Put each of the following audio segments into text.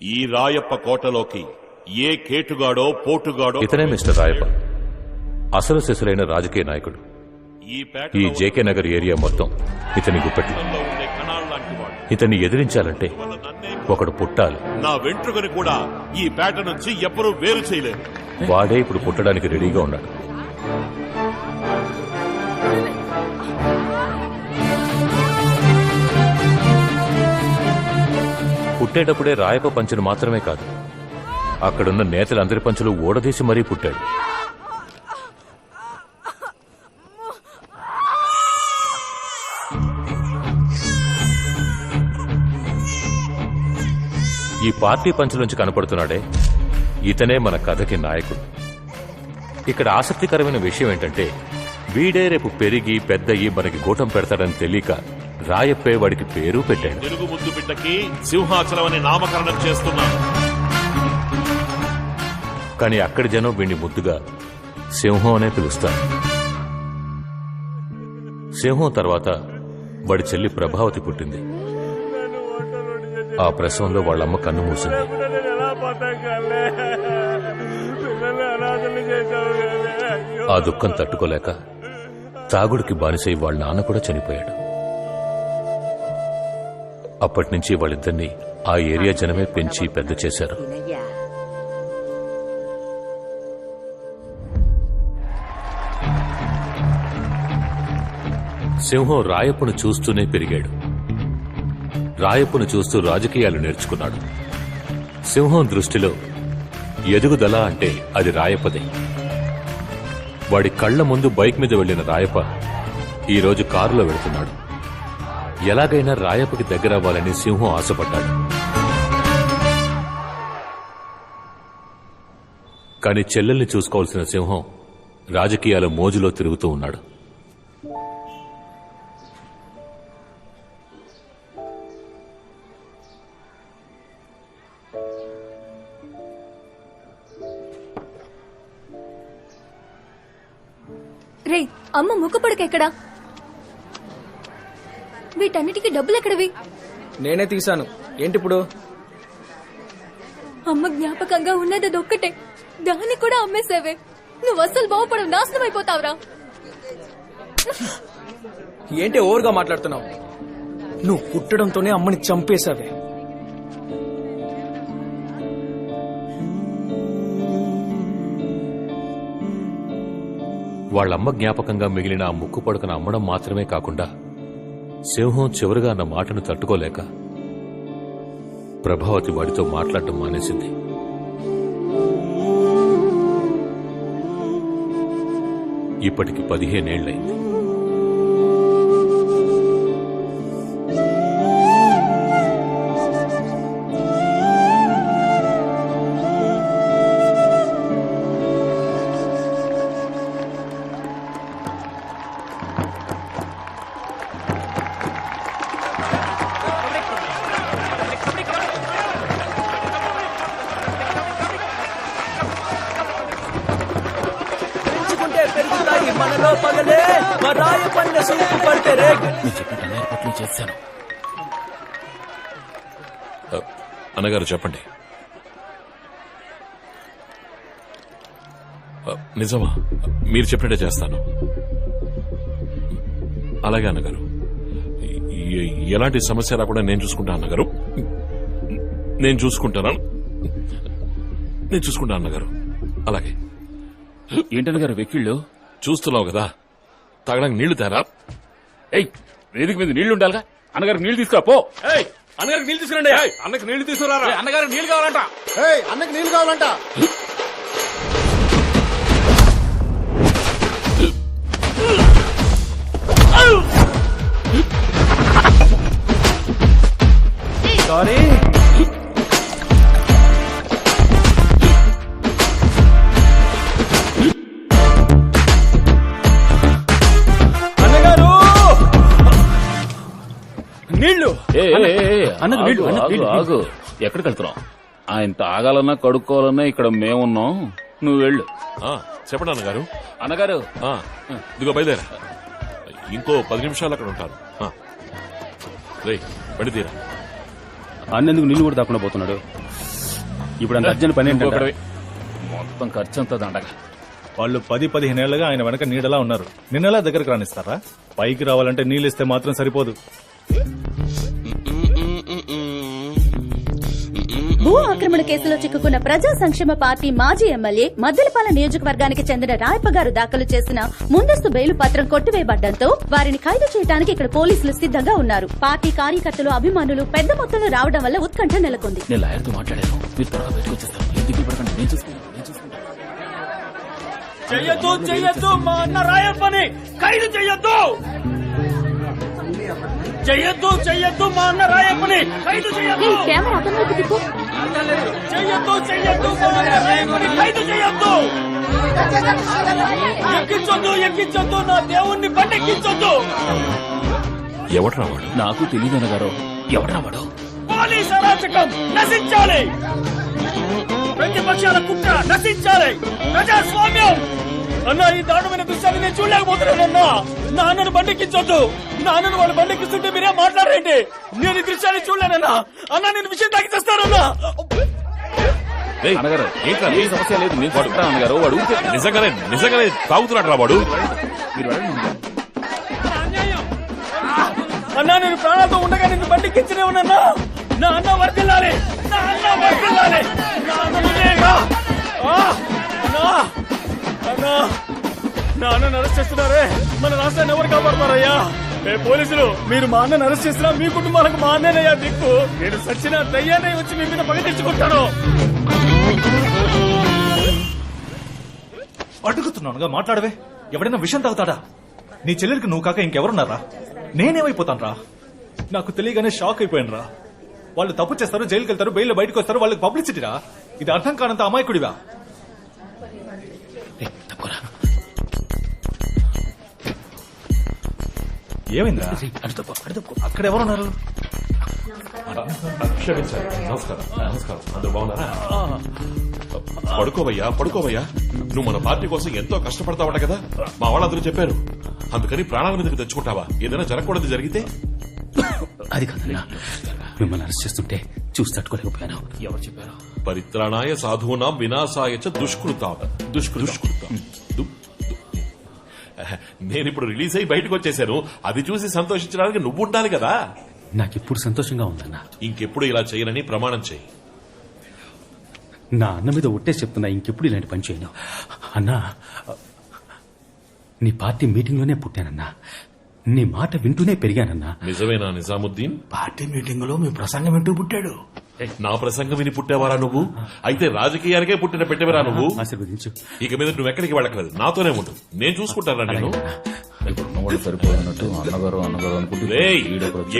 ఈ రాయప్ప కోటలోకి ఏ కేటుగాడో పోటుగాడో ఇతనే మిస్టర్ రాయప్ప, అసలు శిశులైన రాజకీయ నాయకుడు. ఈ జేకే నగర్ ఏరియా మొత్తం ఇతని గుప్పెట్లో. ఇతన్ని ఎదిరించాలంటే ఒకడు పుట్టాలి. నా వెంట్రుకని కూడా ఈ పేట నుంచి ఎవ్వరూ వేరు చేయలేరు. వాడే ఇప్పుడు పుట్టడానికి రెడీగా ఉన్నాడు. పుట్టేటప్పుడే రాయప్ప పంచును మాత్రమే కాదు, అక్కడున్న నేతలందరి పంచులు ఊడదీసి మరీ పుట్టాడు. ఈ పార్టీ పంచులోంచి కనపడుతున్నాడే, ఇతనే మన కథకి నాయకుడు. ఇక్కడ ఆసక్తికరమైన విషయం ఏంటంటే, వీడే రేపు పెరిగి పెద్దయ్యి మనకి గూటం పెడతాడని తెలియక రాయప్పే వాడికి పేరు పెట్టాడు. తెలుగు ముద్దు బిడ్డకి సింహాచలం అని నామకరణం చేస్తున్నాను. కానీ అక్కడి జనం వీడిని ముద్దుగా సింహం అనే పిలుస్తారు. సింహం తర్వాత వాడి చెల్లి ప్రభావతి పుట్టింది. ఆ ప్రసవంలో వాళ్ళమ్మ కన్ను మూసింది. ఆ దుఃఖం తట్టుకోలేక తాగుడికి బానిసై వాళ్ళ నాన్న కూడా చనిపోయాడు. అప్పటినుంచి వాళ్ళిద్దరినీ ఆ ఏరియా జనమే పెంచి పెద్ద చేశారు. సింహం రాయప్పను చూస్తూనే పెరిగాడు. రాయప్పను చూస్తూ రాజకీయాలు నేర్చుకున్నాడు. సింహం దృష్టిలో ఎదుగుదల అంటే అది రాయప్పదే. వాడి కళ్ల ముందు బైక్ మీద వెళ్లిన రాయప్ప ఈరోజు కారులో వెళుతున్నాడు. ఎలాగైనా రాయప్పకి దగ్గరవ్వాలని సింహం ఆశపడ్డాడు. కాని చెల్లెల్ని చూసుకోవాల్సిన సింహం రాజకీయాల మోజులో తిరుగుతూ ఉన్నాడు. రే, అమ్మ ముక్కుపడకెక్కడా? వీటన్నిటికీ డబ్బులు ఎక్కడవి? నేనే తీశాను. ఏంటిప్పుడు? అమ్మ జ్ఞాపకంగా ఉన్నది అదొక్కటే, దాన్ని కూడా అమ్మేసేవే. నువ్వు అస్సలు బాగుపడవు, నాశనం అయిపోతావురా. ఏంటి ఓవర్గా మాట్లాడుతున్నావు? నువ్వు పుట్టడంతోనే అమ్మని చంపేశావే. వాళ్లమ్మ జ్ఞాపకంగా మిగిలిన ఆ ముక్కు పడకను అమ్మడం మాత్రమే కాకుండా, సింహం చివరిగా అన్న మాటను తట్టుకోలేక ప్రభావతి వాడితో మాట్లాడటం మానేసింది. ఇప్పటికి 15 ఏళ్లైంది. అన్నగారు చెప్పండి. నిజమా? మీరు చెప్పినట్టే చేస్తాను. అలాగే అన్నగారు. ఎలాంటి సమస్య రాకుండా నేను చూసుకుంటా అన్నగారు. నేను చూసుకుంటాను అన్నగారు. అలాగే. ఏంటన్నగారు వెక్కిళ్ళు? చూస్తున్నావు కదా, తాగడానికి నీళ్లు తేరా. వేదిక మీద నీళ్లు ఉండాలిగా. అన్నగారికి నీళ్లు తీసుకురా పో. అన్నగారికి నీళ్లు తీసుకురండి. అన్నకి నీళ్లు తీసుకురా. అన్నగారికి నీళ్లు కావాలంట. అన్నకి నీళ్లు కావాలంట. సారీ. అన్నగారు నీళ్లు. ఆగు. ఎక్కడికి వెళ్తున్నావు? ఆయన తాగాలన్నా కడుక్కోవాలన్నా ఇక్కడ మేమున్నాం. నువ్వు వెళ్ళు. చెప్పండి అన్నగారు. అన్నగారు ఇదిగో బయలుదేరా. ఇంకో 10 నిమిషాలు అక్కడ ఉంటారు. రే బండి తీరా. అన్నెందుకు నీళ్లు కూడా తప్పకుండా పోతున్నాడు? ఇప్పుడు అంత అర్జెంట్ పని ఏంటంటే మొత్తం ఖర్చు అంతా దండగా. వాళ్ళు 10-15 ఏళ్లుగా ఆయన వెనక నీడలా ఉన్నారు. నిన్నలా దగ్గరకు రానిస్తారా? పైకి రావాలంటే నీళ్ళిస్తే మాత్రం సరిపోదు. భూ ఆక్రమణ కేసులో చిక్కుకున్న ప్రజా సంక్షేమ పార్టీ మాజీ ఎమ్మెల్యే మద్దెలపాల నియోజకవర్గానికి చెందిన రాయప్ప గారు దాఖలు చేసిన ముందస్తు బెయిలు పత్రం కొట్టివేయబడ్డంతో వారిని ఖైదు చేయడానికి ఇక్కడ పోలీసులు సిద్ధంగా ఉన్నారు. పార్టీ కార్యకర్తలు, అభిమానులు పెద్ద మొత్తంలో రావడం వల్ల ఉత్కంఠ నెలకొంది. నేను లాయర్తో మాట్లాడాను. మీరు త్వరగా బయటకు వచ్చేస్తాను. ఎందుకు పడకండి, నేను చూసుకుంటాను. చెయ్యొద్దు మా అన్న రాయప్పని ఖైదు చెయ్యొద్దు. చెయ్యొద్దు మా అన్న రాయప్పని ఖైదు చెయ్యొద్దు. కెమెరా అతని వైపు తిప్పు. చెయ్యొద్దు మా అన్న రాయప్పని ఖైదు చెయ్యొద్దు. ఎక్కించొద్దు నా దేవుణ్ణి బండెక్కించొద్దు. ఎవట్రా వాడు? నాకు తెలియదు అన్నగారు. ఎవడ్రా వాడు? పోలీస్ అరాచకం నశించాలి. ప్రతిపక్షాల కుట్ర నశించాలి. ప్రజాస్వామ్యం. అన్నా, ఈ దారుణమైన దృశ్యాన్ని నేను చూడలేకపోతున్నానన్నా. నా అన్నను బండెక్కించొద్దు. నా అన్నను వాళ్ళు బండెక్కిస్తుంటే మీరే మాట్లాడండి. నేను ఈ దృశ్యాన్ని చూడలేనన్నా. అన్నా, నేను విషయం తాకి చేస్తానన్నా. అన్నగారు ఏంట్రా, ఏ సమస్య లేదు, నేను పడుకుంటా అన్నగారు. వాడు నిజంగానే తాగుతున్నాడు రా వాడు. మీరు వెళ్ళండి. అన్నా, నేను ప్రాణాలతో ఉండగా నిన్ను బండెక్కించనే ఉన్నానా. నా అన్న వర్దిల్లాలి. నా అన్నను అరెస్ట్ చేస్తున్నారే. మన రాష్ట్రాన్ని ఎవరు కాపాడతారయ్యా? పోలీసులు, మీరు మా అన్నను అరెస్ట్ చేసినా మీ కుటుంబాలకు మా అన్నయ్యా దిక్కు. నేను సచ్చిన దయ్యాన్ని వచ్చి మీ మీద పగ తెచ్చుకుంటాను. అడుగుతున్నానుగా, మాట్లాడవే. ఎవడైనా విషయం తాగుతాడా? నీ చెల్లెలికి నువ్వు కాక ఇంకెవరున్నారా? నేనేమైపోతాను రా? నాకు తెలియగానే షాక్ అయిపోయాను రా. వాళ్ళు తప్పు చేస్తారు, జైలుకి వెళ్తారు, బెయిల్ బయటకు వస్తారు, వాళ్ళకి పబ్లిసిటీరా? ఇది అర్థం కానంత అమాయకుడివా? ఏమైందా? అక్కడ ఎవరున్నారు? నమస్కారం. అందరూ బాగున్నారా? పడుకోవయ్యా. నువ్వు మన పార్టీ కోసం ఎంతో కష్టపడతావట కదా, మా వాళ్ళందరూ చెప్పారు. అందుకని ప్రాణాల మీదకి తెచ్చుకుంటావా? ఏదైనా జరగకూడదు జరిగితే? అది కాదన్నా, మిమ్మల్ని అరెస్ట్ చేస్తుంటే చూసి తట్టుకోలేకపోయాను. ఎవరు చెప్పారు? పరిత్రాణాయ సాధూనాం వినాశాయ చ దుష్కృతాం. నేను ఇప్పుడు రిలీజ్ అయ్యి బయటకు వచ్చేసాను. అది చూసి సంతోషించడానికి నువ్వు ఉండాలి కదా. నాకిప్పుడు సంతోషంగా ఉందన్నా. ఇంకెప్పుడు ఇలా చేయనని ప్రమాణం చేయి. నా అన్న మీద ఒట్టేసి చెప్తున్నా, ఇంకెప్పుడు ఇలాంటి పని చేయను. అన్నా, నీ పార్టీ మీటింగ్ లోనే పుట్టానన్నా. నీ మాట వింటూనే పెరిగానన్నా. నిజమేనా నిజాముద్దీన్? పార్టీ మీటింగ్ లో మీ ప్రసంగం వింటూ పుట్టాడు. నా ప్రసంగం విని పుట్టేవారా నువ్వు? అయితే రాజకీయానికే పుట్టిన పెట్టేవరా నువ్వు? ఆశీర్వదించు. ఇక మీద నువ్వు ఎక్కడికి వెళ్ళకలేదు, నాతోనే ఉంటు. నేను చూసుకుంటారా నేను? సరిపోయినట్టు అన్నగారు అనుకుంటే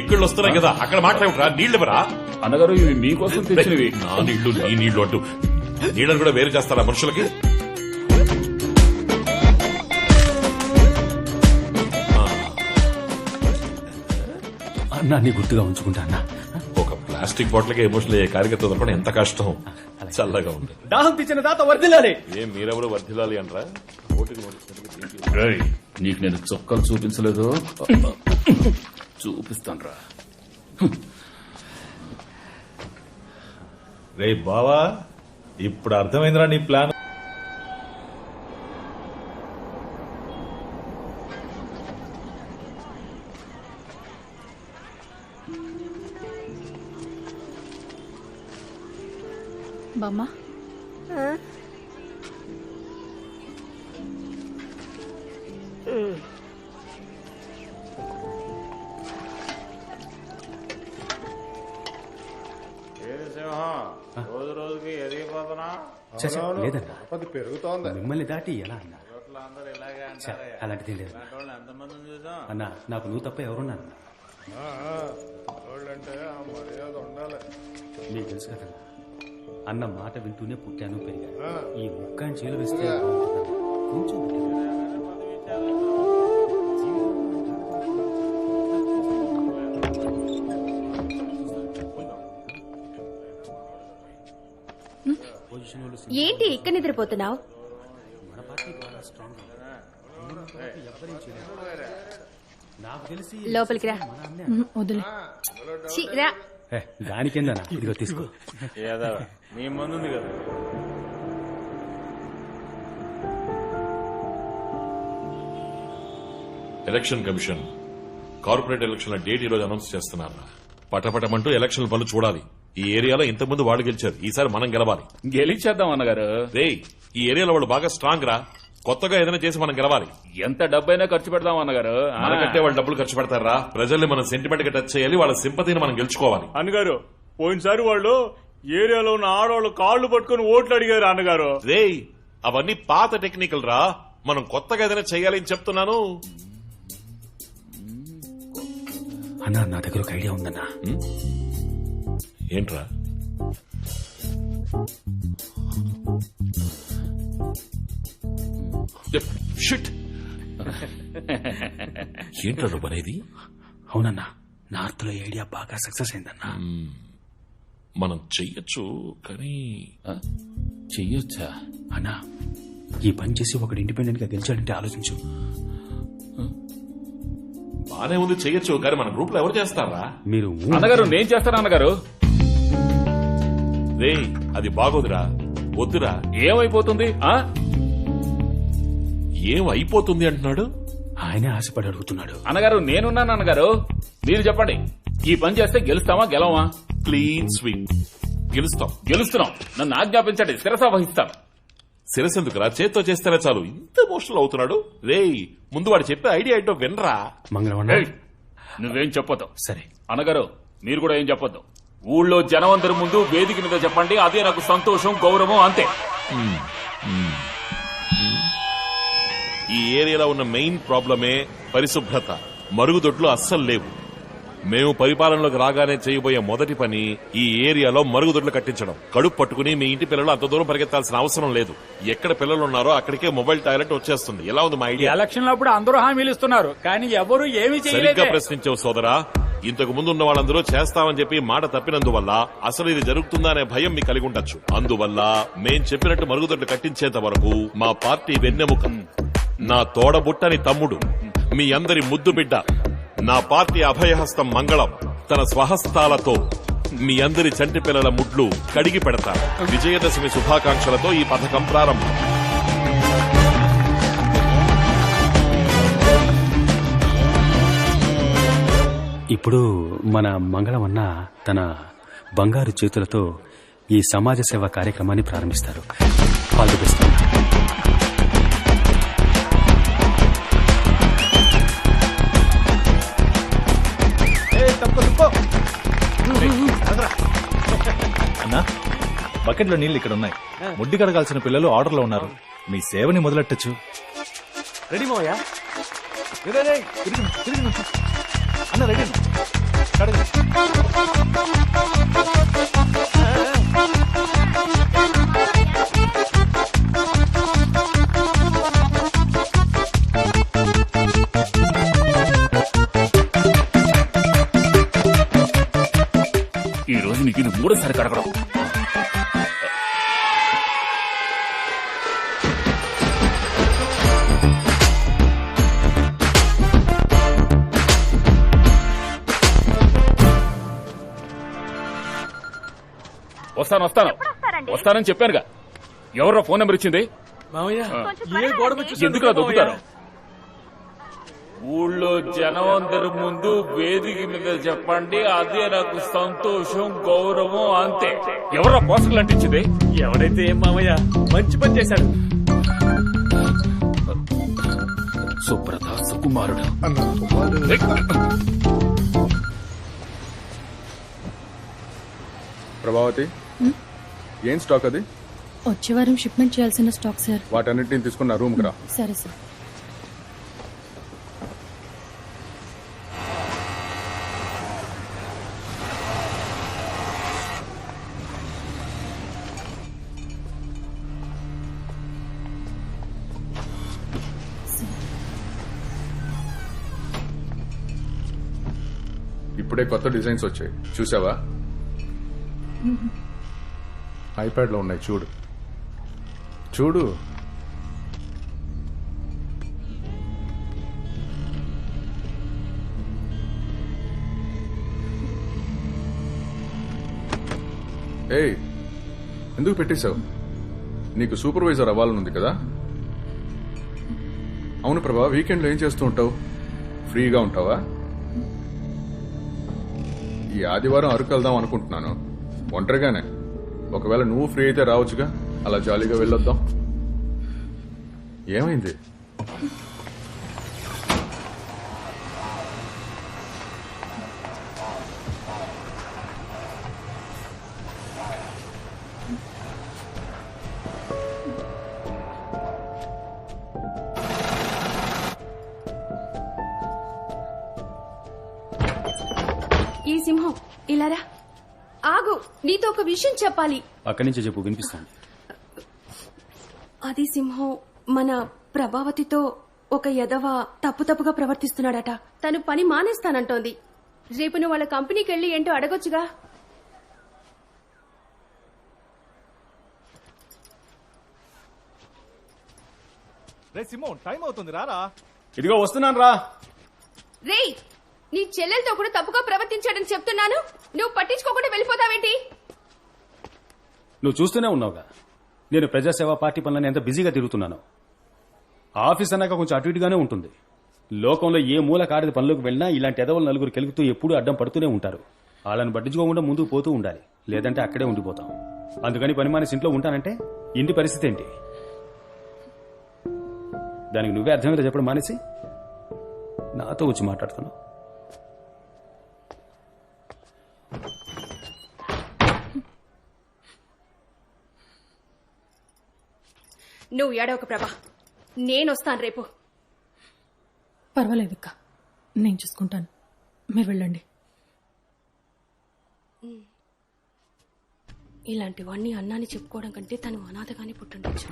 ఎక్కళ్ళు వస్తున్నాయి కదా, అక్కడ మాట్లాడుతురా. నీళ్ళెవరా? అన్నగారు ఇవి మీకోసం తెచ్చినవి. నా నీళ్లు నీ నీళ్లు అంటూ నీళ్ళని కూడా వేరు చేస్తారా మనుషులకి? అన్నా, నీ గుర్తుగా ఉంచుకుంటా అన్నా. ఒక ప్లాస్టిక్ బాటిల్కి ఎమోషనల్ అయ్యే కార్యకర్త దొరకడం ఎంత కష్టం. చల్లగా ఉంది. దాహం తెచ్చిన తాత వర్దిల్లాలి. ఏం మీరెవరు వర్ధిల్లాలి అంటారా? నీకు నేను చొక్కలు చూపించలేదు, చూపిస్తాను రా. రే బావా, ఇప్పుడు అర్థమైందిరా నీ ప్లాన్. బామ్మ, రోజు రోజుకి ఎదిగిపోతున్నా. లేదన్నా, పెరుగుతోంది. మిమ్మల్ని దాటి ఎలా అన్నా? అందరూ ఇలాగే అంటారు. అలాంటిది లేదు ఎంతమందిని చూసాం అన్నా. నాకు నువ్వు తప్ప ఎవరున్నా అంటే ఆ మర్యాద ఉండాలి. నీకు తెలుసు కదన్నా, అన్న మాట వింటూనే పుట్టాను, పెరిగాను. ఈ ముక్కాని చేలు వేస్తే కొంచెం ఏంటి ఇక్కడ నిద్రపోతున్నావు? నాకు తెలిసి లోపలికి రా. వదిలే. రా. దానికేందన్నా ఇదిగో తీసుకో. ఏదో నీ ముందు ఉంది కదా. ఎలక్షన్ కమిషన్ కార్పొరేట్ ఎలక్షన్ల డేట్ ఈ రోజు అనౌన్స్ చేస్తున్నారు. పటపటమంటూ ఎలక్షన్ పనులు చూడాలి. ఈ ఏరియాలో ఇంతకుముందు వాళ్ళు గెలిచారు, ఈసారి మనం గెలవాలి. గెలిచేద్దాం అన్నగారు. రేయ్, ఈ ఏరియాలో వాళ్ళు బాగా స్ట్రాంగ్ రా. కొత్తగా ఏదైనా చేసి మనం గెలవాలి. ఎంత డబ్బైనా ఖర్చు పెడదాం అన్నగారు. మనకంటే వాళ్ళు డబ్బులు ఖర్చు పెడతారా? ప్రజల్ని మనం సెంటిమెంట్ గా టచ్ చేయాలి, వాళ్ళ సింపతిని మనం గెలుచుకోవాలి. అన్నగారు పోయినసారి వాళ్ళు ఏరియాలో ఉన్న ఆడవాళ్ళు కాళ్ళు పట్టుకుని ఓట్లు అడిగారు అన్నగారు. రేయ్, అవన్నీ పాత టెక్నికల్ రా. మనం కొత్తగా ఏదైనా చేయాలి అని చెప్తున్నాను. అన్నా నా దగ్గర ఒక ఐడియా ఉందన్నా. ఏంట్రా? షిట్. ఏంట్రా నువ్వు అనేది? అవునన్నా, నార్త్ లో ఐడియా బాగా సక్సెస్ అయిందన్నా. మనం చెయ్యొచ్చు, కానీ చెయ్యొచ్చా అన్నా? ఈ పని చేసి ఒకటి ఇండిపెండెంట్ గా గెలిచాడంటే ఆలోచించు. బానే ఉంది, చెయ్యొచ్చు, కానీ మన గ్రూప్ లో ఎవరు చేస్తారా? మీరు అన్నగారు నేను చేస్తాను అన్నగారు. రేయ్, అది బాగోదురా, వద్దురా. ఏమైపోతుంది? ఏం అయిపోతుంది అంటున్నాడు? ఆయనే ఆశపడి అడుగుతున్నాడు. అన్నగారు నేనున్నాను అన్నగారు, మీరు చెప్పండి. ఈ పని చేస్తే గెలుస్తామా గెలవా? Clean sweep. గెలుస్తాం. గెలుస్తున్నాం. నన్ను ఆజ్ఞాపించండి, శిరస వహిస్తాను. శిరసెందుకురా, చేత్తో చేస్తేనే చాలు. ఇంత ఎమోషనల్ అవుతున్నాడు. రేయ్, ముందు వాడు చెప్పే ఐడియా ఏంటో వినరా. మంగళవారం ఏయ్, నువ్వేం చెప్పొద్దు. సరే అన్నగారు మీరు కూడా ఏం చెప్పొద్దు. ఊళ్ళో జనం అందరి ముందు వేదిక మీద చెప్పండి, అదే నాకు సంతోషం, గౌరవం, అంతే. ఈ ఏరియాలో ఉన్న మెయిన్ ప్రాబ్లమే పరిశుభ్రత. మరుగుదొడ్లు అస్సలు లేవు. మేము పరిపాలనలోకి రాగానే చేయబోయే మొదటి పని ఈ ఏరియాలో మరుగుదొడ్లు కట్టించడం. కడుపు పట్టుకుని మీ ఇంటి పిల్లలు అంత దూరం పరిగెత్తాల్సిన అవసరం లేదు. ఎక్కడ పిల్లలు ఉన్నారో అక్కడికే మొబైల్ టాయిలెట్ వచ్చేస్తుంది. ఎలా ఉంది మా ఐడియా? ఎలక్షన్ అప్పుడు అందరూ హామీలు ఇస్తున్నారు, కానీ ఎవరు ఏమీ సరిగ్గా చేయలేదు. ప్రశ్నించావు సోదరా. ఇంతకు ముందు ఉన్న వాళ్ళందరూ చేస్తామని చెప్పి మాట తప్పినందువల్ల అసలు ఇది జరుగుతుందా అనే భయం మీకు కలిగి ఉండొచ్చు. అందువల్ల మేం చెప్పినట్టు మరుగుదొడ్లు కట్టించేంత వరకు మా పార్టీ వెన్నెముక, నా తోడబుట్టని తమ్ముడు, మీ అందరి ముద్దు బిడ్డ, నా పార్టీ అభయహస్తం మంగళం తన స్వహస్తాలతో మీ అందరి చంటి పిల్లల ముడ్లు కడిగి పెడతారు. విజయదశమి శుభాకాంక్షలతో ఈ పథకం ప్రారంభం. ఇప్పుడు మన మంగళం అన్న తన బంగారు చేతులతో ఈ సమాజ సేవ కార్యక్రమాన్ని ప్రారంభిస్తారు. All the best. అన్నా, బకెట్లో నీళ్లు ఇక్కడ ఉన్నాయి. ముడ్డి కడగాల్సిన పిల్లలు ఆర్డర్లో ఉన్నారు. మీ సేవని మొదలెట్టచ్చు. రెడీ మోయా? అన్న రెడీ. ఈ రోజు నీకు ఇది మూడోసారి కడగడం. వస్తానని చెప్పానుగా. ఎవరో ఫోన్ నెంబర్ ఇచ్చింది? ఎందుకు దొబ్బుతారు? ఊళ్ళో జనం అందరి ముందు వేదిక మీద చెప్పండి, అదే నాకు సంతోషం, గౌరవం, అంతే. ఎవరో పోస్టర్లు అంటించింది? ఎవరైతే ఏం మామయ్య, మంచి పని చేశాడు. సుబ్రత సుకుమారుడు. ప్రభావతి, ఏం స్టాక్ అది? వచ్చే వారం షిప్మెంట్ చేయాల్సిన స్టాక్ సార్. వాటన్నిటిని తీసుకున్న రూమ్ రా. సరే సార్. ఇప్పుడే కొత్త డిజైన్స్ వచ్చాయి, చూసావా? ఐప్యాడ్ లో ఉన్నాయి, చూడు చూడు. ఏయ్ ఎందుకు పెట్టేశావు? నీకు సూపర్వైజర్ అవ్వాలనుంది కదా? అవును ప్రభా, వీకెండ్లో ఏం చేస్తూ ఉంటావు? ఫ్రీగా ఉంటావా? ఈ ఆదివారం అరకు వెళ్దాం అనుకుంటున్నాను, ఒంటరిగానే. ఒకవేళ నువ్వు ఫ్రీ అయితే రావచ్చుగా, అలా జాలీగా వెళ్ళొద్దాం. ఏమైంది? ఈ సింహం ఇలారా. ఆగు, నీతో ఒక విషయం చెప్పాలి. అక్కడి నుంచి చెప్పు, వినిపిస్తాను. అది సింహం మన ప్రభావతితో ఒక ఎదవ తప్పుగా ప్రవర్తిస్తున్నాడట. తను పని మానేస్తానంటోంది. రేపు నువ్వు వాళ్ళ కంపెనీకి వెళ్ళి ఏంటో అడగొచ్చుగా. రే సింహం, టైం అవుతుంది, రారా. ఇదిగో వస్తున్నాను రా. రేయ్, నీ చెల్లెలతో కూడా తప్పుగా ప్రవర్తించాడని చెప్తున్నాను, నువ్వు పట్టించుకోకుండా వెళ్ళిపోతావేంటి? నువ్వు చూస్తూనే ఉన్నావుగా, నేను ప్రజాసేవా పార్టీ పనులను ఎంత బిజీగా తిరుగుతున్నాను. ఆఫీస్ అన్నాక కొంచెం అటు ఇటుగానే ఉంటుంది. లోకంలో ఏ మూల కారిది పనులకు వెళ్ళినా ఇలాంటి ఎదవలు నలుగురు కెలుగుతూ ఎప్పుడూ అడ్డం పడుతూనే ఉంటారు. వాళ్ళని పట్టించుకోకుండా ముందుకు పోతూ ఉండాలి, లేదంటే అక్కడే ఉండిపోతాం. అందుకని పని మానేసి ఇంట్లో ఉంటానంటే ఇంటి పరిస్థితి ఏంటి? దానికి నువ్వే అర్థమేదో చెప్పడం మానేసి నాతో వచ్చి మాట్లాడుతున్నావు. నువ్వు ఏడవక ప్రభా, నేనొస్తాను రేపు. పర్వాలేదక్క, నేను చూసుకుంటాను, మీరు వెళ్ళండి. ఇలాంటివన్నీ అన్నాన్ని చెప్పుకోవడం కంటే తను అనాథగానే పుట్టుండొచ్చు.